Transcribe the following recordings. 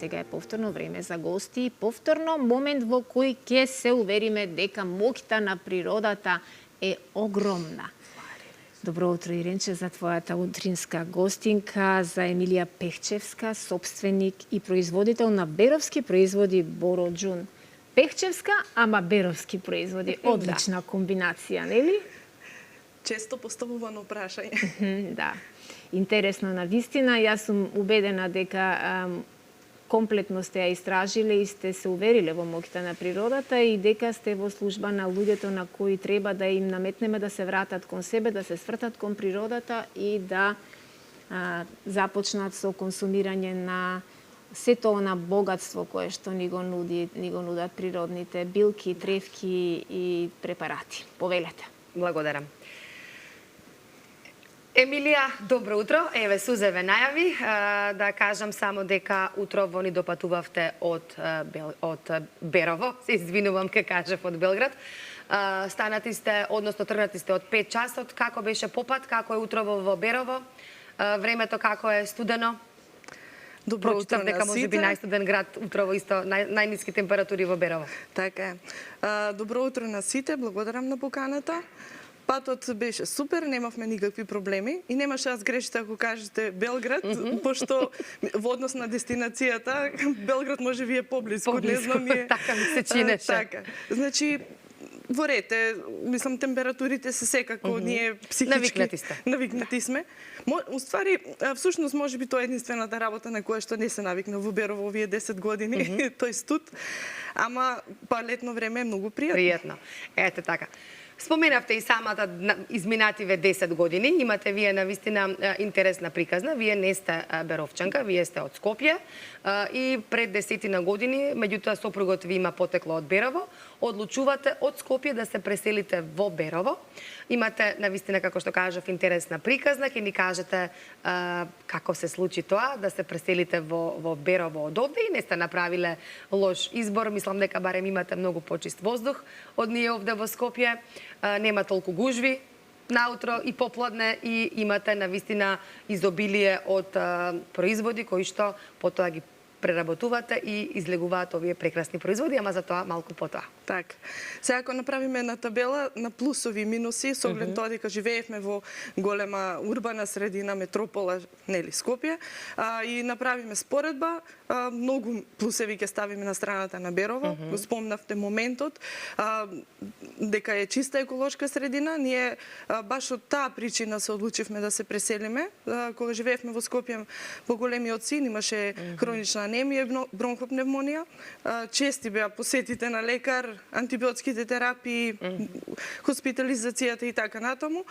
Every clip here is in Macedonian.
Сега е повторно време за гости и повторно момент во кој ќе се увериме дека моќта на природата е огромна. Добро утро, Иренче, за твојата утринска гостинка, за Емилија Пехчевска, собственик и производител на беровски производи Бороџун. Пехчевска, ама беровски производи. Одлична комбинација, нели? Често поставувано прашање. Да. Интересно на вистина. Јас сум убедена дека комплетно сте ја истражиле и сте се увериле во моќта на природата и дека сте во служба на луѓето на кои треба да им наметнеме да се вратат кон себе, да се свртат кон природата и да започнат со консумирање на сето она богатство кое што ни го нудат природните билки, тревки и препарати. Повелете. Благодарам. Емилија, добро утро. Еве, Сузе ве најави. Да кажам само дека утрово ни допатувавте од Берово. Се извинувам ке кажев од Белград. Станати сте, односно тргнати сте од 5 часот. Како беше попат? Како е утрово во Берово? Времето како е? Студено? Добро утро на дека може би сите. најстуден град утрово исто, најниски температури во Берово. Така е. Добро утро на сите, благодарам на поканата. Патот беше супер, немавме никакви проблеми и немаше да сгрешите ако кажете Белград, пошто во однос на дестинацијата Белград може ви е поблиску, не знам е. Така ми се чинеше. Така. Значи во ред е, мислам температурите се секако ние психички навикнати сме. Уствари, всушност можеби тоа е единствената работа на која што не се навикна во Берово овие 10 години, тој студ. Ама па летно време е многу пријатно. Пријатно. Ете така. Споменавте и самата изминативе 10 години. Имате вие навистина интересна приказна. Вие не сте беровчанка, вие сте од Скопје и пред 10 години, меѓутоа сопругот ви има потекло од Берово, одлучувате од Скопје да се преселите во Берово. Имате навистина, како што кажав, интересна приказна, ќе ни кажете како се случи тоа да се преселите во Берово од овде и не сте направиле лош избор. Мислам дека барем имате многу почист воздух од ние овде во Скопје. Нема толку гужви наутро и попладне и имате навистина изобилие од производи кои што потоа ги преработувате и излегуваат овие прекрасни производи, ама за тоа малку потоа. Так. Сега ако направиме една табела на плусови и минуси, со оглед тоа дека живеевме во голема урбана средина, метропола, нели Скопје, и направиме споредба, многу плусеви ќе ставиме на страната на Берово. Го спомнавте моментот дека е чиста еколошка средина. Ние баш од таа причина се одлучивме да се преселиме. Кога живеевме во Скопје, поголемиот син имаше хронична анемија, бронхопневмонија. Чести беа посетите на лекар, антибиотските терапии, хоспитализацијата и така натаму.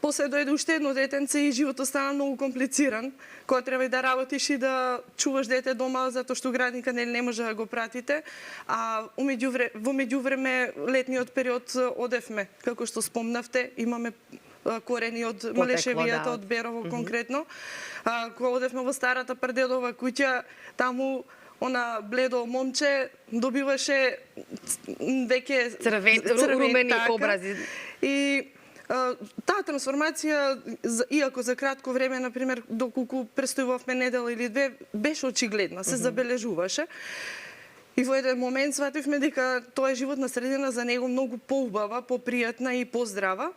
После дојде уште едно детенце и животот стана многу комплициран, кога треба и да работиш и да чуваш дете дома, затоа што градника не може да го пратите. А во меѓувреме летниот период одевме, како што спомнавте, имаме корени од Малешевијата, од Берово конкретно. Кога одевме во старата Прдедова куќа, таму она бледо момче добиваше веќе румени образи. И таа трансформација, иако за кратко време, например, доколку престојувавме недела или две, беше очигледна, се забележуваше. И во еден момент свативме дека тоа е животна средина за него многу поубава, попријатна и поздрава.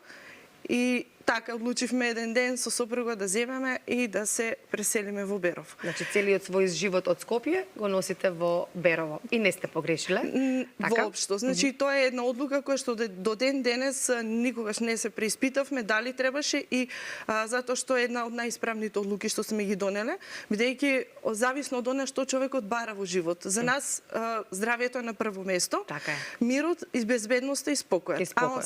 И така одлучивме еден ден со сопруга да земеме и да се преселиме во Берово. Значи целиот свој живот од Скопје го носите во Берово и не сте погрешиле? Така? Воопшто. Значи тоа е една одлука која што до ден денес никогаш не се преиспитавме дали требаше и затоа што е една од најисправните одлуки што сме ги донеле, бидејќи зависно од она што човекот бара во живот. За нас здравието е на прво место. Така е. Мирот и безбедноста и спокојот. А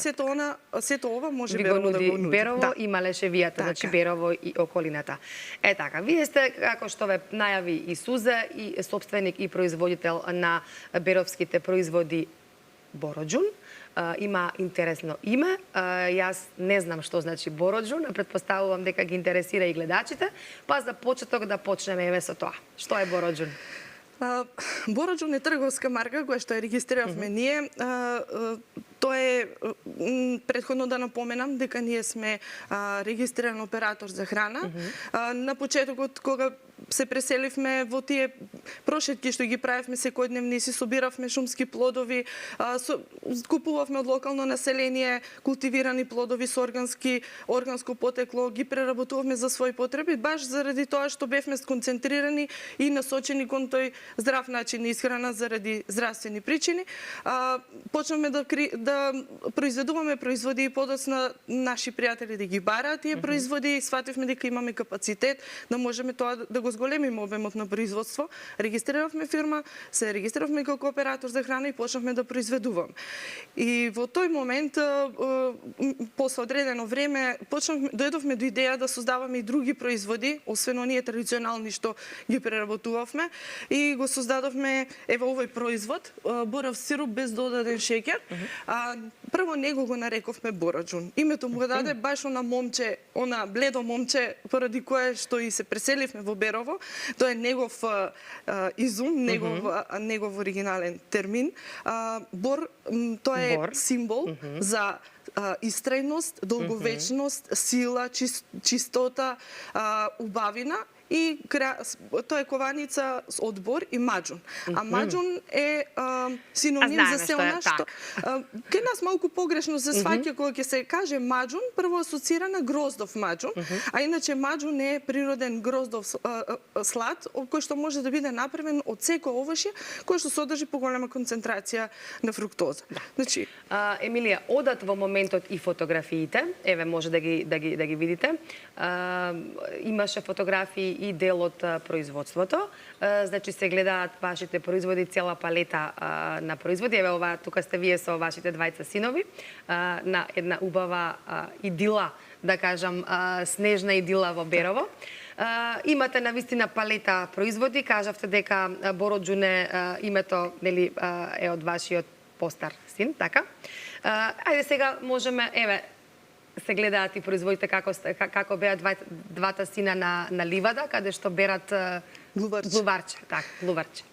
сето ова може Берово да го нуди. Берово и Малешевијата, значи Берово и околината. Е така, вие сте, како што ве најави и Сузе, и собственик и производител на беровските производи Бороџун. Има интересно име. Јас не знам што значи Бороџун, претпоставувам дека ги интересира и гледачите, па за почеток да почнеме еве со тоа. Што е Бороџун? Бороџун е трговска марка која што ја регистриравме ние. Тоа е, претходно да напоменам, дека ние сме регистриран оператор за храна. На почетокот, кога се преселивме во тие прошетки што ги правевме секојдневни, си собиравме шумски плодови, купувавме од локално население култивирани плодови со органско потекло, ги преработувавме за своји потреби, баш заради тоа што бевме сконцентрирани и насочени кон тој здрав начин на исхрана заради здравствени причини. Почнавме да произведуваме производи и подоцна наши пријатели да ги бараат тие производи и свативме дека имаме капацитет да можеме тоа да го зголемиме обемот на производство. Регистриравме фирма, се регистрировме како оператор за храна и почнавме да произведуваме. И во тој момент, после одредено време, дојдовме до идеја да создаваме и други производи, освен оние традиционални што ги преработувавме, и го создадовме овој производ, борав сируп без додаден шеќер. Прво него го нарекувме Бораџун. Името му го даде баш она бледо момче, поради кое што и се преселивме во Берово. Тоа е негов изум, негов оригинален термин. Бор, тоа е символ за истрајност, долговечност, сила, чистота, убавина. И тоа е кованица од бор и маџун. А маџун е синоним за се она што кај нас малку погрешно се сваќа кога ќе се каже маџун, прво асоцира на гроздов маџун, а иначе маџун е природен гроздов слад кој што може да биде направен од секој овошје кој што содржи поголема концентрација на фруктоза. Значи, Емилија, одат во моментот и фотографиите, еве може да ги видите. Имаше фотографии и дел од производството. Значи се гледаат вашите производи, цела палета на производи. Еве ова, тука сте вие со вашите двајца синови на една убава идила, да кажам, снежна идила во Берово. Имате навистина палета производи, кажавте дека Бороџун името, нели, е од вашиот постар син, така? Ајде сега можеме, еве, се гледаат и производите како беа двата сина на ливада, каде што берат глуварче. Така, глуварче.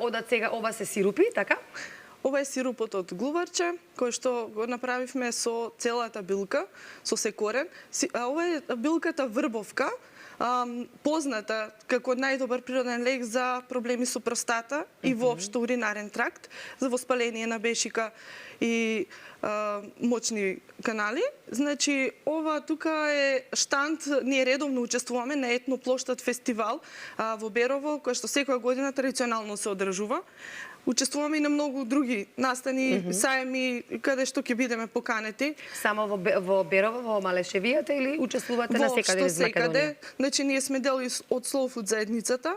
Одат сега, ова се сирупи, така? Ова е сирупот од глуварче, кој што го направивме со целата билка, со секорен. Ова е билката врбовка, позната како најдобар природен лек за проблеми со простата и воопшто уринарен тракт, за воспаление на бешика и мочни канали. Значи, ова тука е штанд, ние редовно учествуваме на етноплоштад фестивал во Берово, кој што секоја година традиционално се одржува. Учествуваме и на многу други настани, саеми, каде што ќе бидеме поканети. Само во Берово, во Малешевијата или учествувате на секаде из Македонија? Значи, ние сме дел од Slow Food заедницата,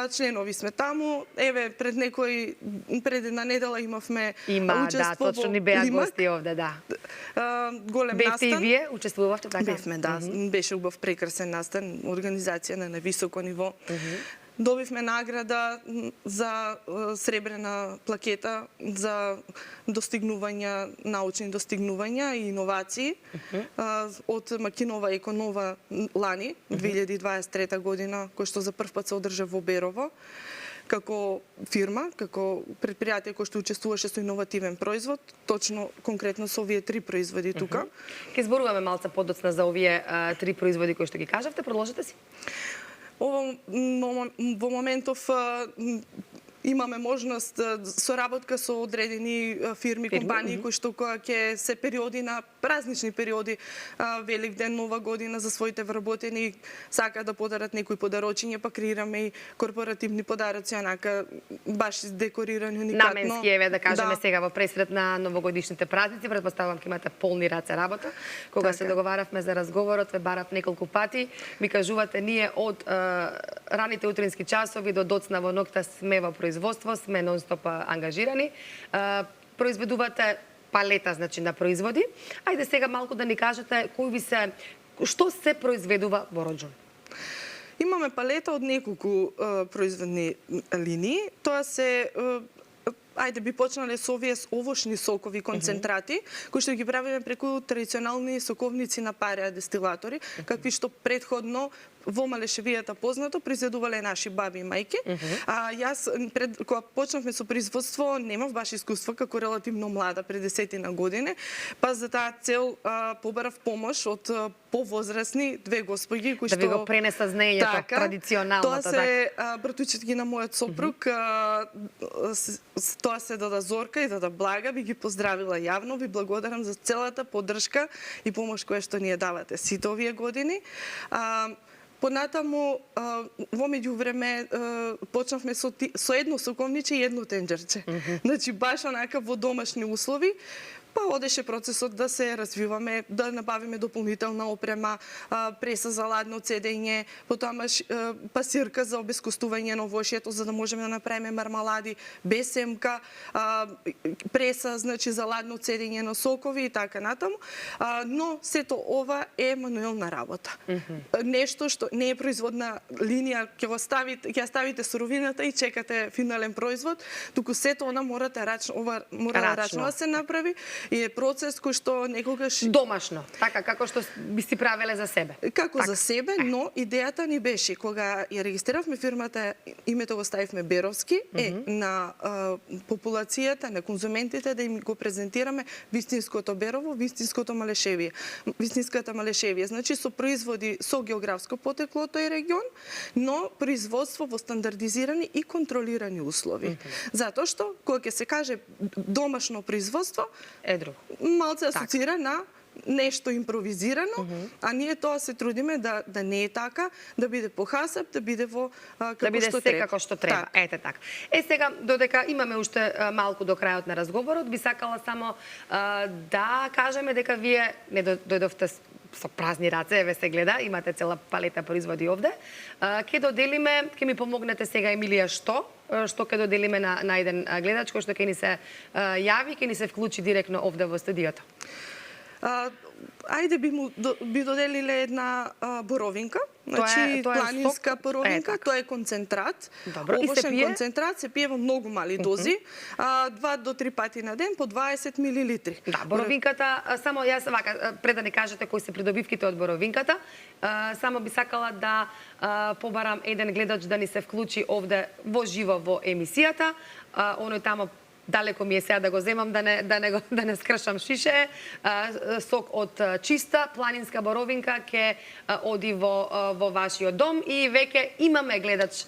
членови сме таму. Еве, пред една недела имавме учество во точно ни беа гости овде, да. Голем настан. Бевте и вие, учествувавте, така? Бевме, да. Беше убав прекрасен настан, организација на високо ниво. Добивме награда за сребрена плакета за достигнувања, научни достигнувања и иновации од Макинова Еконова лани 2023 година, кој што за прв пат се одржа во Берово како фирма, како предпријатие кој што учествуваше со иновативен производ, точно конкретно со овие 3 производи тука. Ке зборуваме малце подоцна за овие 3 производи кои што ги кажавте, продолжете си. Во моментов имаме можност соработка со одредени фирми, компании кои што кога ќе се периоди на празнични периоди, Великден, Нова година, за своите вработени сака да подарат некои подарочиња, па креираме и корпоративни подароци, онака баш декорирани уникатно. Наменски, еве да кажеме сега во пресред на новогодишните празници, претпоставувам ќе имате полни раце работа. Кога се договаравме за разговорот, ве барав неколку пати, ми кажувате ние од раните утрински часови до доцна во ноќта сме во производство, сме нон-стоп ангажирани. Произведувате палета, значи, на производи. Ајде сега малку да ни кажете што се произведува во Бороџун. Имаме палета од неколку производни линии. Тоа се ајде би почнале со овие овошни сокови концентрати, кои што ги правиме преку традиционални соковници на пареа дестилатори, какви што предходно во Малешевијата познато произведувале наши баби и мајки. Јас кога почнавме со производство немав баш искуство како релативно млада пред 10 години, па за таа цел побарав помош од повозрасни две господи кои што да ви го пренеса знаењето традиционалното. Тоа се братучетки на мојот сопруг, тоа се дада Зорка и дада Блага, би ги поздравила јавно, ви благодарам за целата поддршка и помош која што ни ја давате сите овие години. Понатаму, во меѓувреме, почнавме со едно соковниче и едно тенџерче. Значи, баш онака во домашни услови, па одеше процесот да се развиваме, да набавиме дополнителна опрема, преса за ладно цедење, потоа пасирка за обескостување на овошјето за да можеме да направиме мармалади без семка, преса значи за ладно цедење на сокови и така натаму, но сето ова е мануелна работа. Нешто што не е производна линија, ќе ставите суровината и чекате финален производ, туку сето она мора рачно да се направи. И е процес кој што некогаш домашно, така како што би си правеле за себе. Како за себе, но идејата ни беше кога ја регистрировавме фирмата, името го ставивме Беровски, на популацијата, на конзументите да им го презентираме вистинското Берово, вистинското Малешевие. Вистинската Малешевие, значи со производи со географско потекло тој регион, но производство во стандардизирани и контролирани услови. Затоа што кога ќе се каже домашно производство, малце асоцира на нешто импровизирано, а ние тоа се трудиме да не е така, да биде похасеб, да биде во како што треба. Да биде се како што треба. Ете така. Сега, додека имаме уште малку до крајот на разговорот, би сакала само да кажеме дека вие не дојдовте со празни раце, еве се гледа, имате цела палета производи овде. Ке доделиме, ке ми помогнете сега Емилија што ќе доделиме на еден гледач кој што ќе ни се јави, ќе ни се вклучи директно овде во студиото. Ајде би доделиле една боровинка, значи планинска боровинка, тоа е концентрат. Овошен концентрат се пие во многу мали дози, 2 до 3 пати на ден по 20 милилитри. Да, боровинката, само јас вака пред да не кажете кои се придобивките од боровинката, само би сакала да побарам еден гледач да ни се вклучи овде во живо во емисијата. Оној тамо далеко ми е сега да го земам, да не скршам шише. Сок од чиста планинска боровинка ќе оди во вашиот дом и веќе имаме гледач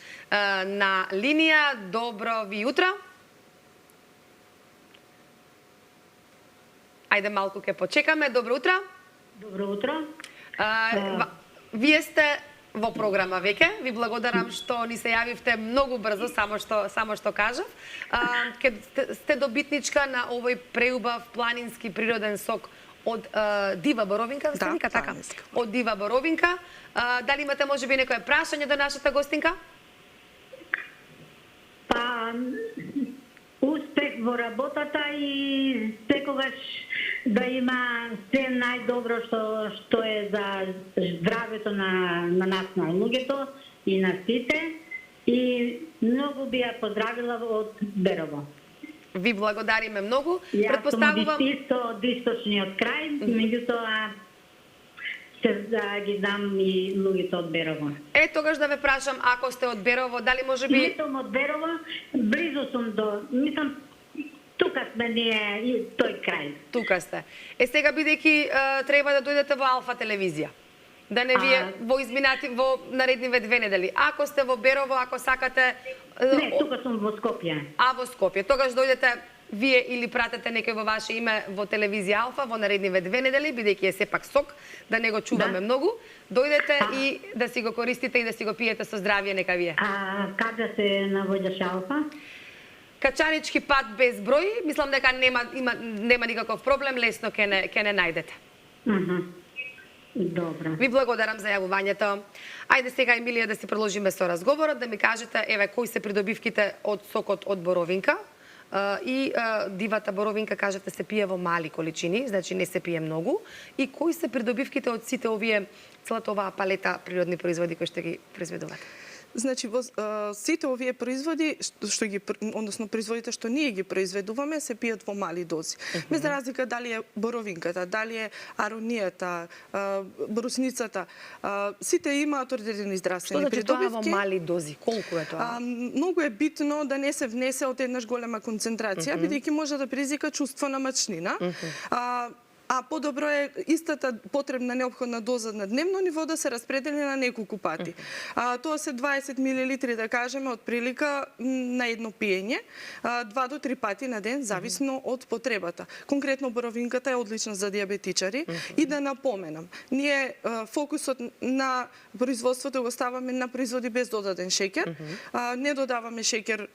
на линија. Добро ви утро. Ајде малку ќе почекаме. Добро утро. Добро утро. Вие сте во програма веќе. Ви благодарам што ни се јавивте многу брзо, само што кажав. Сте добитничка на овој преубав планински природен сок од Дива боровинка, да, вика така? Од Дива боровинка. Дали имате можеби некое прашање до нашата гостинка? Па успех во работата и секогаш да има се најдобро што е за здравето на нас, на луѓето и на сите. И многу би ја поздравила од Берово. Ви благодариме многу. Јас сум од источниот крај, меѓутоа ги знам и луѓето од Берово. Тогаш да ве прашам, ако сте од Берово, дали може би... Не сум од Берово, близо сум до... Мислам, тука сме ние и тој крај. Тука сте. Сега бидејќи треба да дојдете во Алфа телевизија. Да не вие во наредниве 2 недели. Ако сте во Берово, ако сакате... Не, тука сум во Скопје. Во Скопје. Тогаш дојдете вие или пратете некој во ваше име во телевизија Алфа во наредниве 2 недели, бидејќи е сепак сок, да не го чуваме многу. Дојдете и да си го користите и да си го пиете со здравје, нека вие. Каде се наоѓаш Алфа? Качанички пат без број, мислам дека нема никаков проблем, лесно ќе не најдете. Добро. Ви благодарам за јавувањето. Ајде сега, Емилија, да си продолжиме со разговорот, да ми кажете, еве, кои се придобивките од сокот од боровинка и Дивата боровинка, кажете, се пие во мали количини, значи не се пие многу, и кои се придобивките од сите овие, целата оваа палета природни производи кои што ги произведувате? Значи, сите овие производи, односно производите што ние ги произведуваме, се пијат во мали дози. Без разлика дали е боровинката, дали е аронијата, брусницата, сите имаат одредени здравствени придобивки. Што значи тоа во придобивки. мали дози? Колку е тоа? Многу е битно да не се внесе од еднаш голема концентрација, бидејќи може да предизвика чувство на мачнина. А подобро е истата потребна неопходна доза на дневно ниво да се распредели на неколку пати. Тоа се 20 милилитри, да кажеме, од прилика на едно пиење, 2 до 3 пати на ден, зависно од потребата. Конкретно боровинката е одлична за диабетичари и да напоменам, ние фокусот на производството го ставаме на производи без додаден шеќер, не додаваме шеќер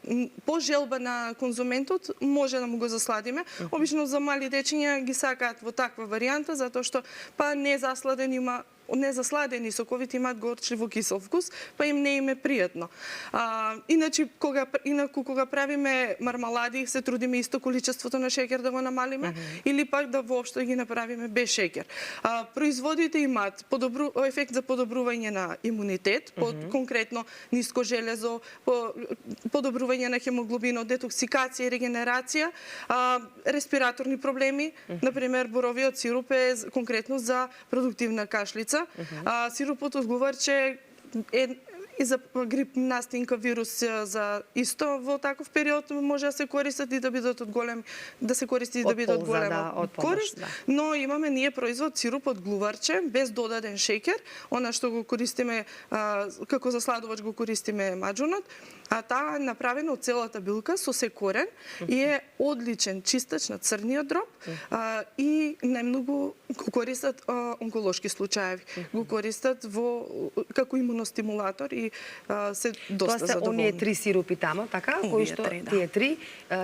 по желба на конзументот, може да му го засладиме. Обично за мали дечиња ги сакаат во таква варијанта, затоа што незасладени соковите имаат горчливо кисел вкус, па им не им е пријатно. Инаку кога правиме мармалади, се трудиме исто количеството на шеќер да го намалиме, или пак да воопшто ги направиме без шеќер. Производите имаат ефект за подобрување на имунитет, конкретно ниско железо, подобрување на хемоглобинот, детоксикација и регенерација, респираторни проблеми, например боровиот сируп е конкретно за продуктивна кашлица. Сирупот од глуварче е и за грип, настинка, вирус за исто во таков период може да се користат и да бидат од голем, да се користи и да бидат од голема корист, но имаме ние производ сируп од глуварче без додаден шеќер, она што го користиме како засладувач го користиме маџунот, а таа е направена од целата билка со секорен и е одличен чистач на црниот дроб и најмногу го користат онколошки случаи, го користат како имуностимулатор и се доста задоволни. Тоа се оние 3 сирупи тамо, така? Тие 3,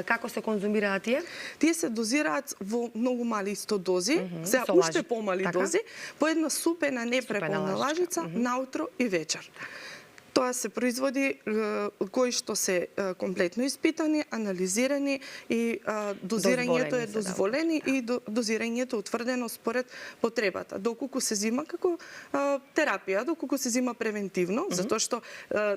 како се конзумираат тие? Тие се дозираат во многу мали исто дози, се уште помали дози, по една супена непреполна лажица, наутро и вечер. Тоа се производи кои што се комплетно испитани, анализирани и дозирањето е дозволени и дозирањето утврдено според потребата. Доколку се зима како терапија, доколку се зима превентивно, затоа што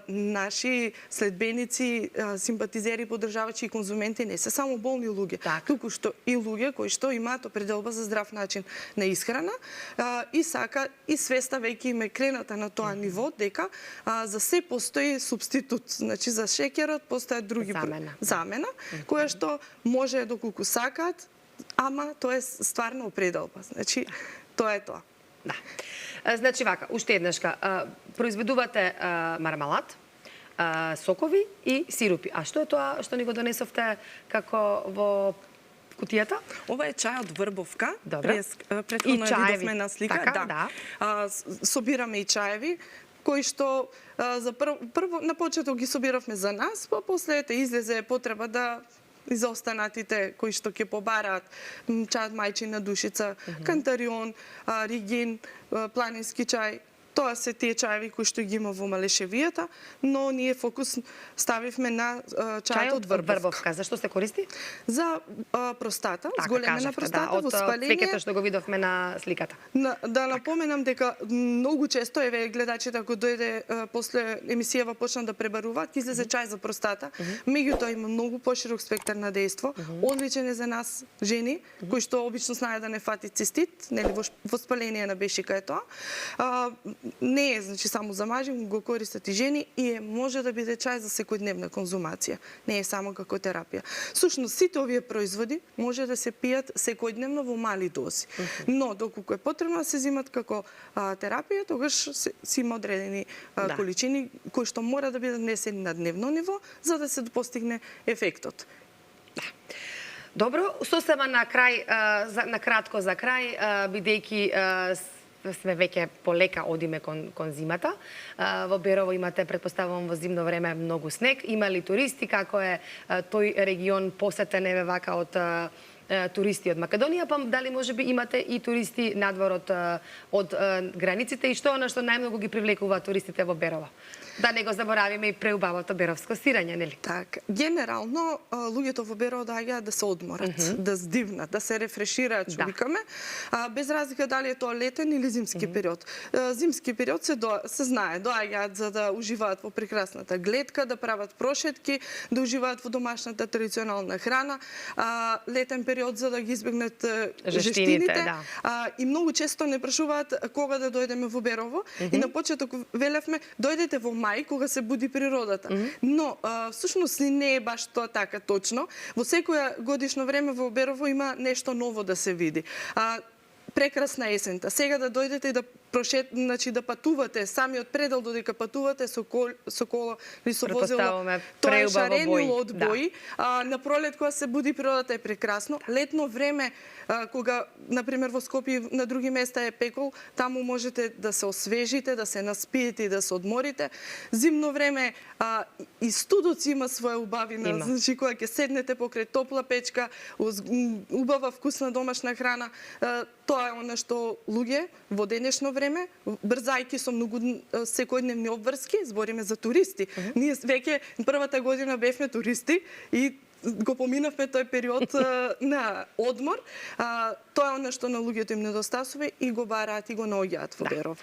наши следбеници, симпатизери, поддржавачи и конзументи не се само болни луѓе, туку што и луѓе кои што имаат определба за здрав начин на исхрана и сака и свеста веќе им е крената на тоа ниво дека за се постои субститут, значи за шеќерот постојат други замена, која што може доколку сакаат, ама тоа е стварно определба. Значи тоа е тоа. Да. Значи вака, уште еднашка, произведувате мармалад, сокови и сирупи. А што е тоа што ни го донесовте како во кутијата? Ова е чај од врбовка. Претходно видовме на слика. Собираме и чаеви, кои што за прво на почеток ги собиравме за нас, па после излезе потреба да и за останатите кои што ќе побараат чајот мајчина душица, кантарион, ригин, планински чај. Тоа се тие чаеви кои што ги има во Малешевијата, но ние фокус ставивме на чајот од врбовка. Зашто се користи? За простата, зголемена простата, во спаление. Од цвеќето што го видовме на сликата. Да напоменам дека многу често, еве гледачите ако дојде после емисијава почнат да пребаруваат, излезе чај за простата, меѓутоа има многу поширок спектар на дејство, одличен е за нас жени, кои што обично знаат да не фати цистит, нели во спаление на бешика е тоа. Не е, значи, само за мажи, го користат и жени и може да биде чај за секојдневна конзумација. Не е само како терапија. Сушност, сите овие производи може да се пијат секојдневно во мали дози. Но, доколку е потребно да се зимат како терапија, тогаш си има одредени количини кои што мора да бидат внесени на дневно ниво, за да се постигне ефектот. Добро, сосема на крај, на кратко за крај, бидејќи сме веќе полека одиме кон зимата. Во Берово имате, предпоставувам, во зимно време многу снег. Има ли туристи? Како е тој регион посетен еве вака од туристи од Македонија, па дали можеби имате и туристи надвор од границите и што е она што најмногу ги привлекува туристите во Берово? Да не го заборавиме и преубавото беровско сирење, нели? Така, генерално луѓето во Берово доаѓаат да се одморат, да здивнат, да се рефрешираат, што викаме, без разлика дали е тоа летен или зимски период. Зимски период се знае, доаѓаат за да уживаат во прекрасната гледка, да прават прошетки, да уживаат во домашната традиционална храна. Летен период за да ги избегнат жештините. Да. И многу често не прашуваат кога да дојдеме во Берово. И на почеток велевме, дојдете во мај, кога се буди природата. Но, всушност, не е баш тоа така точно. Во секоја годишно време во Берово има нешто ново да се види. Прекрасна есента. Сега да дојдете и да значи да патувате самиот предел додека патувате со коло или со возило. Тоа е шаренило од бои. На пролет кога се буди природата е прекрасно. Летно време кога на пример во Скопје на други места е пекол, таму можете да се освежите, да се наспиете и да се одморите. Зимно време и студот има своја убавина. Значи кога ќе седнете покрај топла печка, убава вкусна домашна храна, тоа е она што луѓе во денешно време, брзајки со многу секојдневни обврски, збориме за туристи. Ние веќе првата година бевме туристи и го поминавме тој период на одмор. Тоа е она што на луѓето им недостасува и го бараат и го наоѓаат во Берово.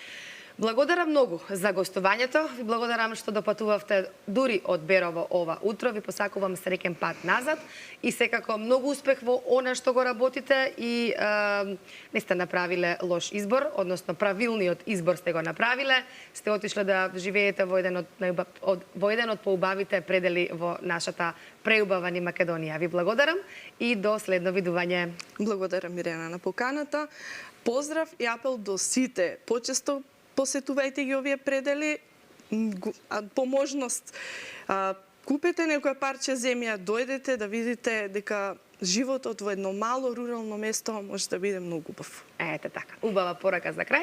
Благодарам многу за гостувањето. Ви благодарам што допатувавте дури од Берово ова утро. Ви посакувам среќен пат назад и секако многу успех во она што го работите и не сте направиле лош избор, односно правилниот избор сте го направиле. Сте отишле да живеете во еден од поубавите предели во нашата преубава ни Македонија. Ви благодарам и до следно видување. Благодарам, Ирена, на поканата. Поздрав и апел до сите. Почесто посетувајте ги овие предели, по можност купете некоја парче земја, дојдете да видите дека животот во едно мало рурално место може да биде многу убав. Ете така, убава порака за крај.